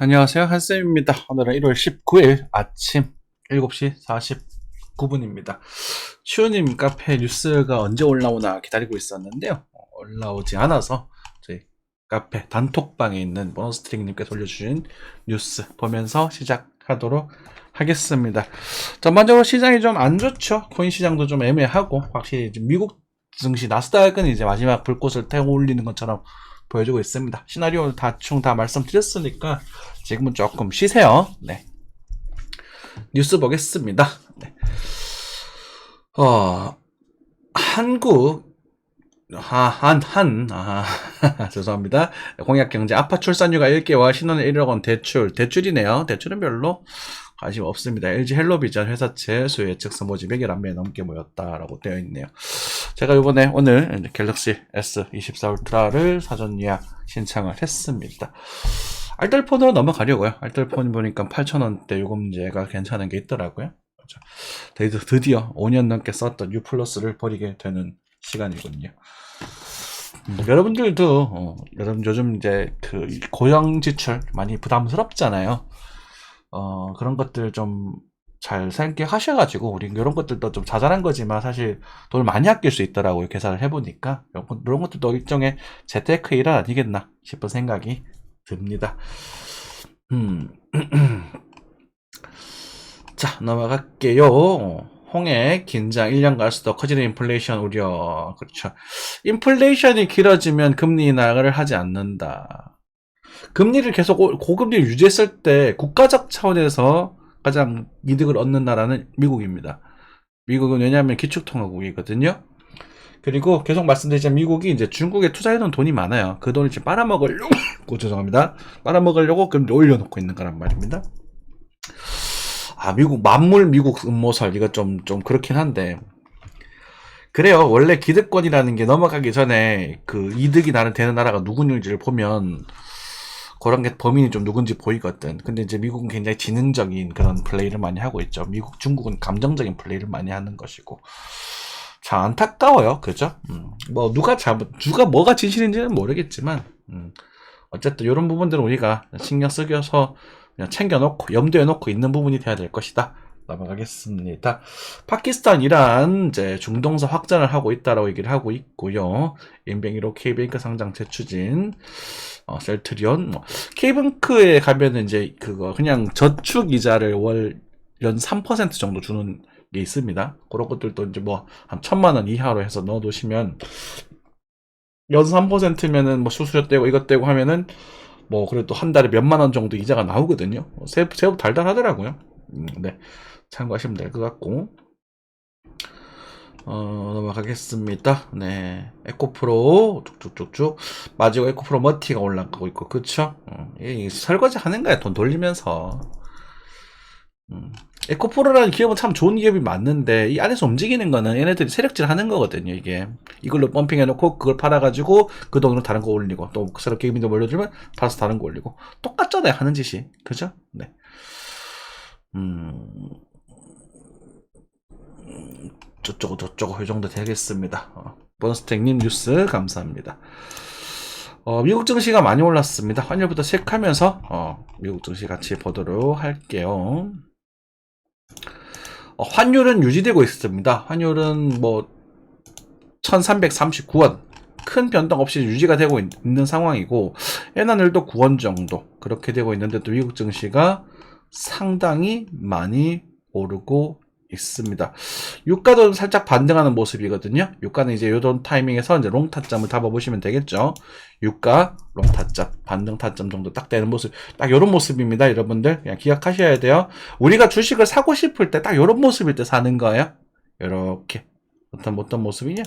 안녕하세요. 한쌤입니다. 오늘은 1월 19일 아침 7시 49분입니다. 추우님 카페 뉴스가 언제 올라오나 기다리고 있었는데요. 올라오지 않아서 저희 카페 단톡방에 있는 모노스트링님께서 올려주신 뉴스 보면서 시작하도록 하겠습니다. 전반적으로 시장이 좀 안 좋죠. 코인 시장도 좀 애매하고 확실히 미국 증시 나스닥은 이제 마지막 불꽃을 태워 올리는 것처럼 보여주고 있습니다. 시나리오 대충 다 말씀드렸으니까 지금은 조금 쉬세요. 네. 뉴스 보겠습니다. 네. 한국 죄송합니다. 공약경제 아파 출산율가 1개월 신혼은 1억 원 대출이네요. 대출은 별로 관심 없습니다. LG 헬로비전 회사채 수요 예측서 모집 111매 넘게 모였다라고 되어 있네요. 제가 오늘 갤럭시 S24 울트라를 사전 예약 신청을 했습니다. 알뜰폰으로 넘어가려고요. 알뜰폰 보니까 8,000원대 요금제가 괜찮은 게 있더라고요. 드디어 5년 넘게 썼던 U 플러스를 버리게 되는 시간이군요. 여러분들도 요즘 이제 그 고용 지출 많이 부담스럽잖아요. 그런 것들 좀 잘 생각하셔가지고 우리 이런 것들도 좀 자잘한 거지만 사실 돈을 많이 아낄 수 있더라고요. 계산을 해보니까 이런 것들도 일종의 재테크 일환 아니겠나 싶은 생각이 듭니다. 자, 넘어갈게요. 홍해 긴장 1년 갈수록 커지는 인플레이션 우려. 그렇죠. 인플레이션이 길어지면 금리 인하를 하지 않는다. 금리를 계속 고금리를 유지했을 때 국가적 차원에서 가장 이득을 얻는 나라는 미국입니다. 미국은 왜냐하면 기축통화국이거든요. 그리고 계속 말씀드리자면 미국이 이제 중국에 투자해놓은 돈이 많아요. 그 돈을 지금 빨아먹으려고 죄송합니다. 빨아먹으려고 금리 올려놓고 있는 거란 말입니다. 미국 미국 음모설 이거 좀 그렇긴 한데 그래요. 원래 기득권이라는 게 넘어가기 전에 그 이득이 되는 나라가 누구인지를 보면 그런 게 범인이 좀 누군지 보이거든. 근데 이제 미국은 굉장히 지능적인 그런 플레이를 많이 하고 있죠. 중국은 감정적인 플레이를 많이 하는 것이고. 자, 안타까워요. 그죠? 누가 뭐가 진실인지는 모르겠지만, 어쨌든 이런 부분들은 우리가 신경 쓰여서 그냥 챙겨놓고, 염두에 놓고 있는 부분이 돼야 될 것이다. 넘어가겠습니다. 파키스탄, 이란, 이제 중동서 확장을 하고 있다라고 얘기를 하고 있고요. 인뱅이로 K뱅크 상장 재추진, 셀트리온, K뱅크에 가면은 이제 그냥 저축 이자를 월 연 3% 정도 주는 게 있습니다. 그런 것들도 이제 한 1,000만원 이하로 해서 넣어두시면, 연 3%면은 수수료 떼고 이것 떼고 하면은, 그래도 한 달에 몇만 원 정도 이자가 나오거든요. 제법 달달하더라고요. 네. 참고하시면 될 것 같고. 넘어가겠습니다. 네. 에코프로, 쭉쭉쭉쭉. 마지막 에코프로 머티가 올라가고 있고, 그쵸? 설거지 하는 거야, 돈 돌리면서. 에코프로라는 기업은 참 좋은 기업이 맞는데, 이 안에서 움직이는 거는 얘네들이 세력질 하는 거거든요, 이게. 이걸로 펌핑 해놓고, 그걸 팔아가지고, 그 돈으로 다른 거 올리고, 또 새롭게 기업인들 몰려주면, 팔아서 다른 거 올리고. 똑같잖아요, 하는 짓이. 그죠? 네. 저쩌고 이 정도 되겠습니다. 버스텍님 뉴스 감사합니다. 미국 증시가 많이 올랐습니다. 환율부터 체크하면서 미국 증시 같이 보도록 할게요. 환율은 유지되고 있습니다. 환율은 1339원 큰 변동 없이 유지가 되고 있는 상황이고 엔화율도 9원 정도 그렇게 되고 있는데 또 미국 증시가 상당히 많이 오르고 있습니다. 유가도 살짝 반등하는 모습이거든요. 유가는 이제 요런 타이밍에서 이제 롱 타점을 잡아보시면 되겠죠. 유가 롱 타점, 반등 타점 정도 딱 되는 모습, 딱 요런 모습입니다. 여러분들 그냥 기억하셔야 돼요. 우리가 주식을 사고 싶을 때 딱 요런 모습일 때 사는 거예요. 요렇게 어떤 모습이냐?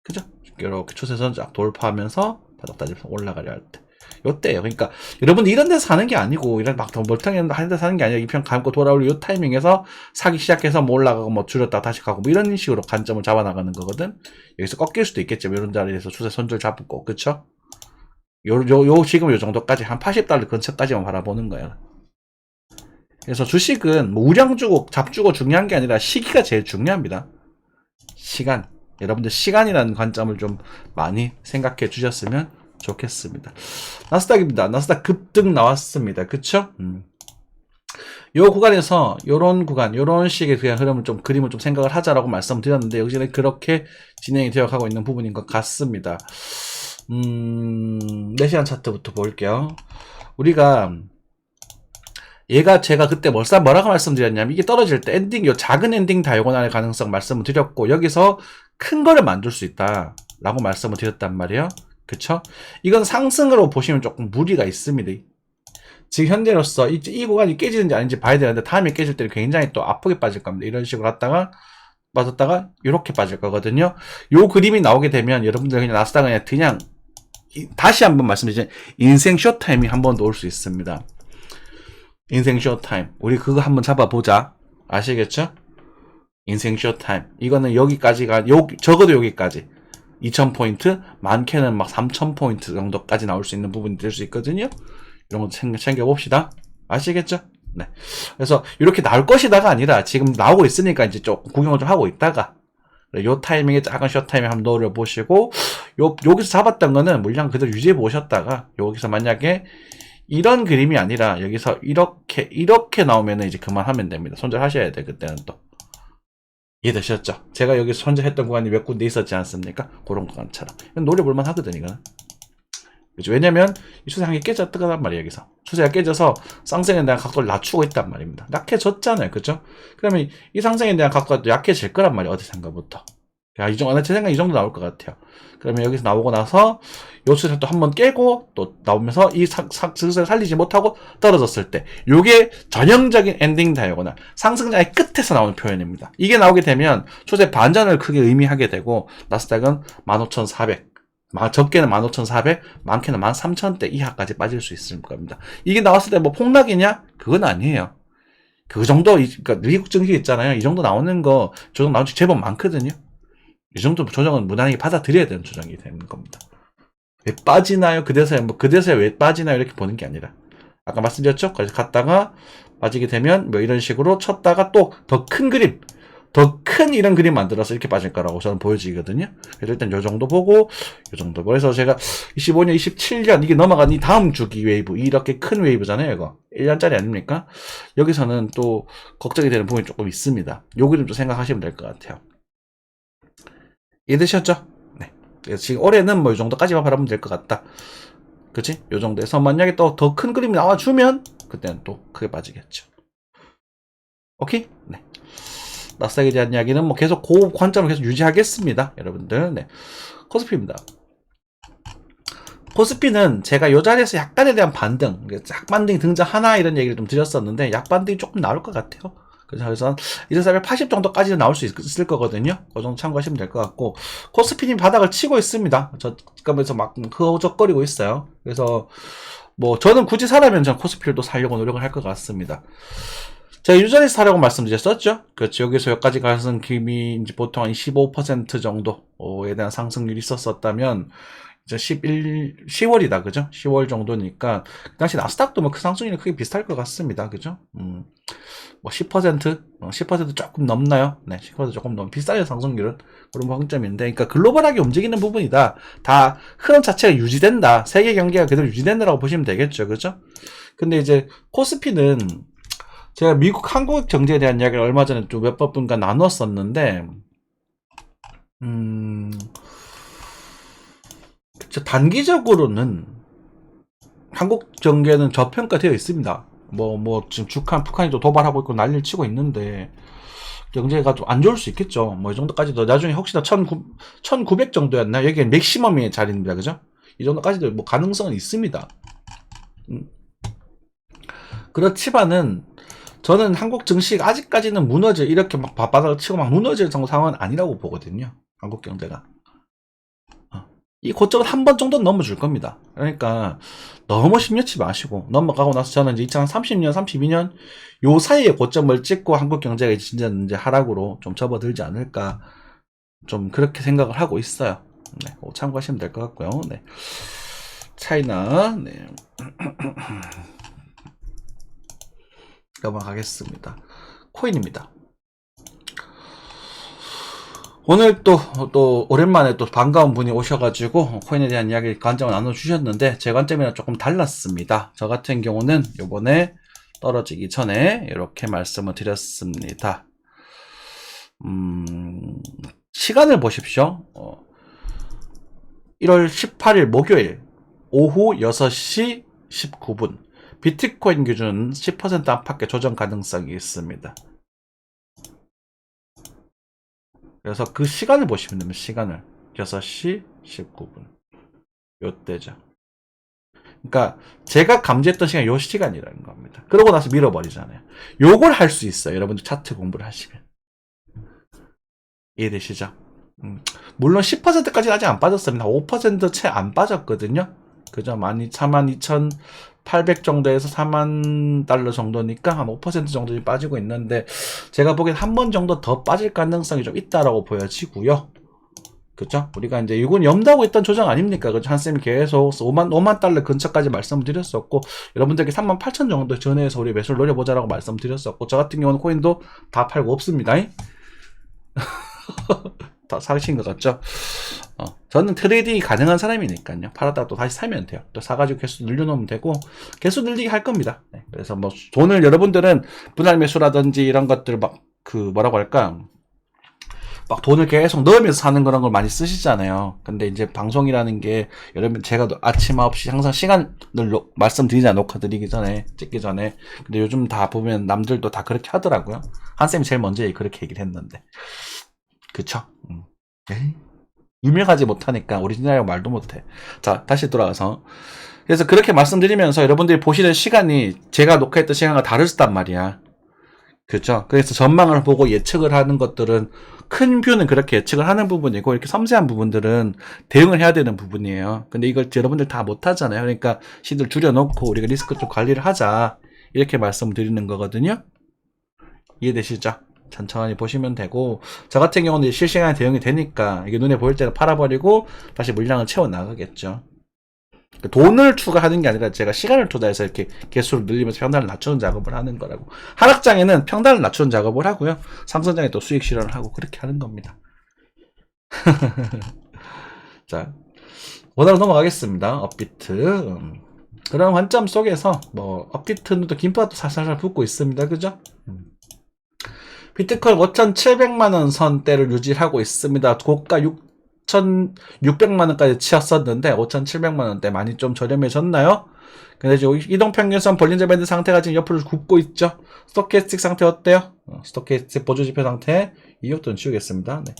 그죠? 요렇게 추세선 쫙 돌파하면서 바닥 다지면서 올라가려 할 때. 요때요. 그러니까 여러분 이런 데서 사는 게 아니고 이런 막 멀쩡한 데 사는 게 아니라 이 편 감고 돌아올 요 타이밍에서 사기 시작해서 올라가고 줄였다 다시 가고 이런 식으로 관점을 잡아 나가는 거거든. 여기서 꺾일 수도 있겠죠. 이런 자리에서 추세 손절 잡고 그쵸? 지금 요 정도까지 한 80달러 근처까지만 바라보는 거예요. 그래서 주식은 우량 주고 잡주고 중요한 게 아니라 시기가 제일 중요합니다. 시간. 여러분들 시간이라는 관점을 좀 많이 생각해 주셨으면 좋겠습니다. 나스닥입니다. 나스닥 급등 나왔습니다. 그쵸? 요 구간에서 요런 구간, 요런 식의 그냥 흐름을 좀 그림을 좀 생각을 하자라고 말씀드렸는데 여기는 그렇게 진행이 되어 가고 있는 부분인 것 같습니다. 4시간 차트부터 볼게요. 우리가 얘가 제가 그때 뭐라고 말씀드렸냐면 이게 떨어질 때 엔딩, 요 작은 엔딩 다이고날의 가능성 말씀을 드렸고 여기서 큰 거를 만들 수 있다 라고 말씀을 드렸단 말이에요. 그쵸? 이건 상승으로 보시면 조금 무리가 있습니다. 지금 현재로서 이 구간이 깨지는지 아닌지 봐야 되는데 다음에 깨질 때는 굉장히 또 아프게 빠질 겁니다. 이런 식으로 하다가 빠졌다가 이렇게 빠질 거거든요. 요 그림이 나오게 되면 여러분들 그냥 나스닥은 그냥 다시 한번 말씀드리자면 인생 쇼타임이 한 번 더 올 수 있습니다. 인생 쇼타임. 우리 그거 한번 잡아보자. 아시겠죠? 인생 쇼타임. 이거는 여기까지가 적어도 여기까지 2000포인트, 많게는 막 3000포인트 정도까지 나올 수 있는 부분이 될 수 있거든요. 이런 것도 챙겨봅시다. 아시겠죠? 네. 그래서 이렇게 나올 것이다가 아니라 지금 나오고 있으니까 이제 조금 구경을 좀 하고 있다가 요 타이밍에 작은 숏타임에 한번 노려보시고 여기서 잡았던 거는 물량 그대로 유지해 보셨다가 여기서 만약에 이런 그림이 아니라 여기서 이렇게 나오면은 이제 그만하면 됩니다. 손절하셔야 돼. 그때는 또 이해되셨죠? 제가 여기서 손절했던 구간이 몇 군데 있었지 않습니까? 그런 구간처럼 노려볼만 하거든 이거는. 그죠? 왜냐면 이 추세상이 깨졌단 말이에요. 여기서 추세가 깨져서 상승에 대한 각도를 낮추고 있단 말입니다. 약해졌잖아요. 그죠? 그러면 이 상승에 대한 각도가 또 약해질 거란 말이에요. 어디선가부터. 야, 제 생각에 이 정도 나올 것 같아요. 그러면 여기서 나오고 나서 요 추세 또 한번 깨고 또 나오면서 이 추세를 살리지 못하고 떨어졌을 때 요게 전형적인 엔딩 다이고날 상승장의 끝에서 나오는 표현입니다. 이게 나오게 되면 추세 반전을 크게 의미하게 되고 나스닥은 15,400 적게는 15,400, 많게는 13,000대 이하까지 빠질 수 있을 겁니다. 이게 나왔을 때 뭐 폭락이냐? 그건 아니에요. 그 정도, 그러니까 미국 증시 있잖아요. 이 정도 나오는 거, 조정 나온 지 제법 많거든요. 이 정도 조정은 무난하게 받아들여야 되는 조정이 되는 겁니다. 왜 빠지나요? 그대서야 왜 빠지나요? 이렇게 보는 게 아니라. 아까 말씀드렸죠? 거기서 갔다가 빠지게 되면 뭐 이런 식으로 쳤다가 또 더 큰 그림, 더 큰 이런 그림 만들어서 이렇게 빠질 거라고 저는 보여지거든요. 그래서 일단 요 정도 보고, 요 정도. 그래서 제가 25년, 27년, 이게 넘어간 이 다음 주기 웨이브, 이렇게 큰 웨이브잖아요, 이거. 1년짜리 아닙니까? 여기서는 또 걱정이 되는 부분이 조금 있습니다. 요 그림 좀 생각하시면 될 것 같아요. 이해되셨죠? 네. 그래서 지금 올해는 뭐 이 정도까지만 바라보면 될 것 같다. 그치? 요 정도에서 만약에 또 더 큰 그림이 나와주면, 그때는 또 크게 빠지겠죠. 오케이? 네. 나스닥에 대한 이야기는 뭐 계속 그 관점을 계속 유지하겠습니다. 여러분들. 네. 코스피입니다. 코스피는 제가 요 자리에서 약간에 대한 반등, 약반등이 등장하나 이런 얘기를 좀 드렸었는데 약반등이 조금 나올 것 같아요. 그래서 2480 정도까지는 나올 수 있을 거거든요. 그 정도 참고하시면 될 것 같고 코스피님 바닥을 치고 있습니다. 저까면서 막 흐적거리고 있어요. 그래서 뭐 저는 굳이 사려면 전 코스피를 또 사려고 노력을 할 것 같습니다. 제가 유전에서 사려고 말씀드렸었죠. 그렇죠. 여기서 여기까지 가는 김이 이제 보통 한 15% 정도에 대한 상승률이 있었었다면 이제 10월이다. 그죠? 10월 정도니까 그 당시 나스닥도 뭐 그 상승률이 크게 비슷할 것 같습니다. 그죠? 뭐 10% 조금 넘나요? 네, 10% 조금 넘 비싸요 상승률은. 그런 관점인데, 그러니까 글로벌하게 움직이는 부분이다. 다 흐름 자체가 유지된다. 세계 경기가 그대로 유지된다라고 보시면 되겠죠. 그죠? 근데 이제 코스피는 제가 미국, 한국 경제에 대한 이야기를 얼마 전에 좀 몇 번분과 나눴었는데, 단기적으로는 한국 경제는 저평가되어 있습니다. 지금 북한이 또 도발하고 있고 난리를 치고 있는데, 경제가 좀 안 좋을 수 있겠죠. 뭐, 이 정도까지도 나중에 혹시나 1900 정도였나? 여기는 맥시멈의 자리입니다. 그죠? 이 정도까지도 뭐 가능성은 있습니다. 그렇지만은, 저는 한국 증시가 아직까지는 이렇게 막 바닥을 치고 막 무너질 정도 상황은 아니라고 보거든요. 한국 경제가. 이 고점은 한 번 정도는 넘어줄 겁니다. 그러니까 너무 심려치 마시고 넘어가고 나서 저는 이제 2030년, 32년 요 사이에 고점을 찍고 한국 경제가 진짜 이제 하락으로 좀 접어들지 않을까 좀 그렇게 생각을 하고 있어요. 네, 참고하시면 될 것 같고요. 네. 차이나, 네. 넘어가겠습니다. 코인입니다. 오늘 또 오랜만에 또 반가운 분이 오셔가지고 코인에 대한 이야기 관점을 나눠주셨는데 제 관점이랑 조금 달랐습니다. 저 같은 경우는 요번에 떨어지기 전에 이렇게 말씀을 드렸습니다. 시간을 보십시오. 1월 18일 목요일 오후 6시 19분 비트코인 기준 10% 안팎의 조정 가능성이 있습니다. 그래서 그 시간을 보시면 됩니다. 시간을 6시 19분 요때죠. 그러니까 제가 감지했던 시간이 요 시간이라는 겁니다. 그러고 나서 밀어버리잖아요. 요걸 할 수 있어요. 여러분들 차트 공부를 하시면. 이해되시죠? 물론 10%까지는 아직 안 빠졌습니다. 5% 채 안 빠졌거든요. 그죠? 42,800 정도에서 4만 달러 정도니까 한 5% 정도 빠지고 있는데 제가 보기엔 한 번 정도 더 빠질 가능성이 좀 있다라고 보여지고요. 그죠? 우리가 이제 이건 염두하고 있던 조정 아닙니까? 그죠? 한쌤이 계속 5만 달러 근처까지 말씀을 드렸었고 여러분들께 38,000 정도 전후에서 우리 매수를 노려보자라고 말씀드렸었고 저 같은 경우는 코인도 다 팔고 없습니다. 다 사신 것 같죠? 저는 트레이딩이 가능한 사람이니까요. 팔았다가 또 다시 사면 돼요. 또 사가지고 개수 늘려놓으면 되고 개수 늘리기 할 겁니다. 네. 그래서 뭐 돈을 여러분들은 분할 매수라든지 이런 것들 막 뭐라고 할까? 막 돈을 계속 넣으면서 사는 그런 걸 많이 쓰시잖아요. 근데 이제 방송이라는 게 여러분 제가 아침 9시 항상 시간을 말씀드리잖아요. 녹화 드리기 전에 찍기 전에. 근데 요즘 다 보면 남들도 다 그렇게 하더라고요. 한쌤이 제일 먼저 그렇게 얘기를 했는데 그쵸? 유명하지 못하니까 오리지널이라고 말도 못해. 자, 다시 돌아가서 그래서 그렇게 말씀드리면서 여러분들이 보시는 시간이 제가 녹화했던 시간과 다르단 말이야. 그렇죠? 그래서 전망을 보고 예측을 하는 것들은 큰 뷰는 그렇게 예측을 하는 부분이고 이렇게 섬세한 부분들은 대응을 해야 되는 부분이에요. 근데 이걸 여러분들 다 못하잖아요. 그러니까 시들 줄여놓고 우리가 리스크 좀 관리를 하자 이렇게 말씀을 드리는 거거든요. 이해되시죠? 천천히 보시면 되고 저 같은 경우는 실시간에 대응이 되니까 이게 눈에 보일 때는 팔아버리고 다시 물량을 채워 나가겠죠. 돈을 추가하는 게 아니라 제가 시간을 투자해서 이렇게 개수를 늘리면서 평단을 낮추는 작업을 하는 거라고. 하락장에는 평단을 낮추는 작업을 하고요. 상승장에 또 수익 실현을 하고 그렇게 하는 겁니다. 자, 원화로 넘어가겠습니다. 업비트. 그런 관점 속에서 뭐 업비트는 또 김포가 또 살살살 붙고 있습니다. 그죠? 비트코인 5,700만원 선대를 유지하고 있습니다. 고가 6,600만원까지 치었었는데 5,700만원대 많이 좀 저렴해졌나요? 근데 지금 이동평균선 볼린저 밴드 상태가 지금 옆으로 굽고 있죠. 스토캐스틱 상태 어때요? 스토캐스틱 보조지표 상태 이것도 지우겠습니다. 네.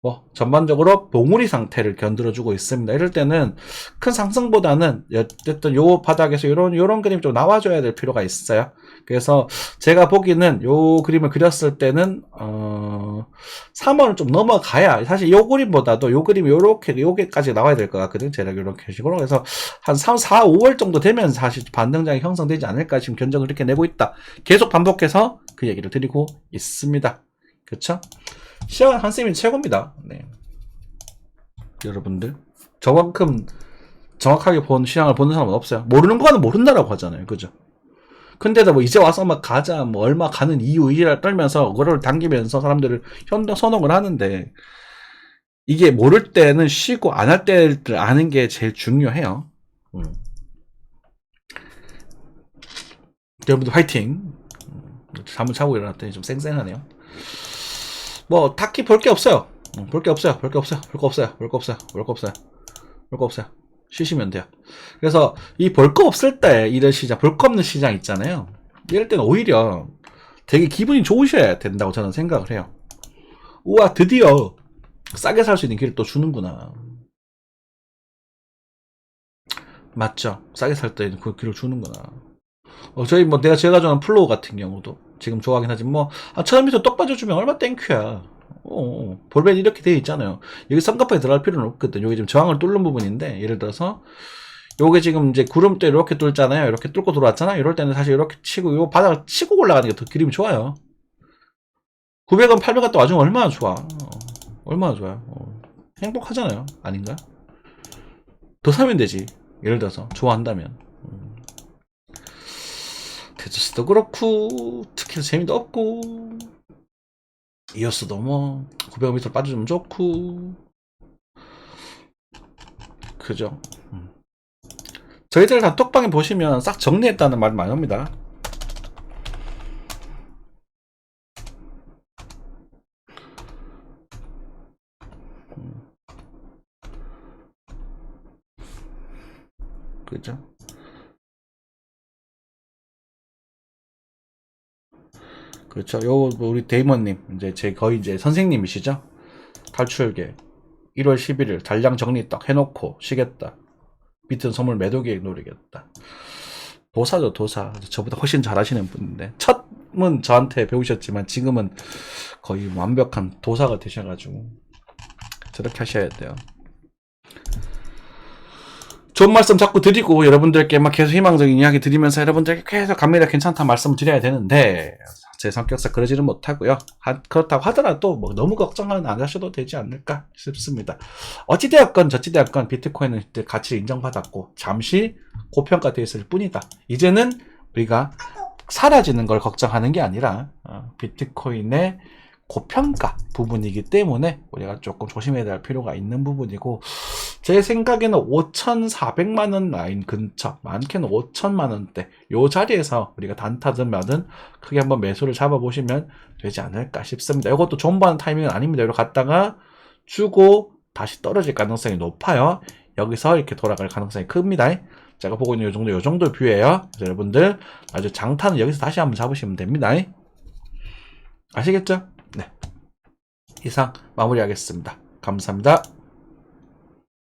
뭐 전반적으로 봉우리 상태를 견들어주고 있습니다. 이럴 때는 큰 상승보다는 어쨌든 요 바닥에서 요런 그림이 좀 나와줘야 될 필요가 있어요. 그래서 제가 보기는 요 그림을 그렸을 때는 3원을 좀 넘어가야 사실 요 그림보다도 요 그림이 요게까지 나와야 될 것 같거든요. 제가 요렇게 식으로. 그래서 한 3, 4, 5월 정도 되면 사실 반등장이 형성되지 않을까 지금 견적을 이렇게 내고 있다. 계속 반복해서 그 얘기를 드리고 있습니다. 그쵸? 시장은 한쌤이 최고입니다. 네. 여러분들 저만큼 정확하게 본 시장을 보는 사람은 없어요. 모르는 거는 모른다라고 하잖아요. 그죠? 근데도 뭐 이제 와서 막 가자 뭐 얼마 가는 이유 이라 떨면서 그거를 당기면서 사람들을 선동을 하는데 이게 모를 때는 쉬고 안 할 때를 아는 게 제일 중요해요. 여러분들 화이팅. 잠을 자고 일어났더니 좀 쌩쌩하네요. 뭐 딱히 볼 게 없어요. 볼 게 없어요. 쉬시면 돼요. 그래서 이 볼 거 없을 때 이런 시장, 볼 거 없는 시장 있잖아요. 이럴 때는 오히려 되게 기분이 좋으셔야 된다고 저는 생각을 해요. 우와, 드디어 싸게 살 수 있는 길을 또 주는구나. 맞죠? 싸게 살 때 그 길을 주는구나. 저희 뭐 제가 좋아하는 플로우 같은 경우도 지금 좋아하긴 하지만 뭐 1,000m 떡 빠져주면 얼마 땡큐야. 볼벤 이렇게 되어 있잖아요. 여기 쌍꺼풀에 들어갈 필요는 없거든. 여기 지금 저항을 뚫는 부분인데 예를 들어서 요게 지금 이제 구름대 이렇게 뚫잖아요. 이렇게 뚫고 들어왔잖아요. 이럴 때는 사실 이렇게 치고 요 바닥을 치고 올라가는 게 더 그림이 좋아요. 900원 800원 또 와주면 얼마나 좋아. 얼마나 좋아요. 행복하잖아요. 아닌가? 더 사면 되지. 예를 들어서 좋아한다면. 테저스도 그렇고 특히 재미도 없고 이어스도 뭐 900m 빠져주면 좋고 그죠. 저희들 단톡방에 보시면 싹 정리했다는 말 많이 합니다. 그죠. 그렇죠. 요 우리 데이먼님 이제 제 거의 이제 선생님이시죠. 탈출계 1월 11일 달량 정리 딱 해놓고 쉬겠다. 비트는 선물 매도 계획 노리겠다. 도사죠, 도사. 저보다 훨씬 잘하시는 분인데 첫은 저한테 배우셨지만 지금은 거의 완벽한 도사가 되셔가지고 저렇게 하셔야 돼요. 좋은 말씀 자꾸 드리고 여러분들께 막 계속 희망적인 이야기 드리면서 여러분들께 계속 갑니다 괜찮다 말씀을 드려야 되는데 제 성격상 그러지는 못하고요. 그렇다고 하더라도 뭐 너무 걱정은 안 하셔도 되지 않을까 싶습니다. 어찌되었건 저찌되었건 비트코인은 가치를 인정받았고 잠시 고평가되어 있을 뿐이다. 이제는 우리가 사라지는 걸 걱정하는 게 아니라 비트코인의 고평가 부분이기 때문에 우리가 조금 조심해야 될 필요가 있는 부분이고 제 생각에는 5,400만원 라인 근처 많게는 5천만원대 요 자리에서 우리가 단타든 마든 크게 한번 매수를 잡아보시면 되지 않을까 싶습니다. 이것도 존버하는 타이밍은 아닙니다. 이렇게 갔다가 주고 다시 떨어질 가능성이 높아요. 여기서 이렇게 돌아갈 가능성이 큽니다. 제가 보고 있는 요 정도 뷰예요. 여러분들 아주 장타는 여기서 다시 한번 잡으시면 됩니다. 아시겠죠? 네. 이상 마무리하겠습니다. 감사합니다.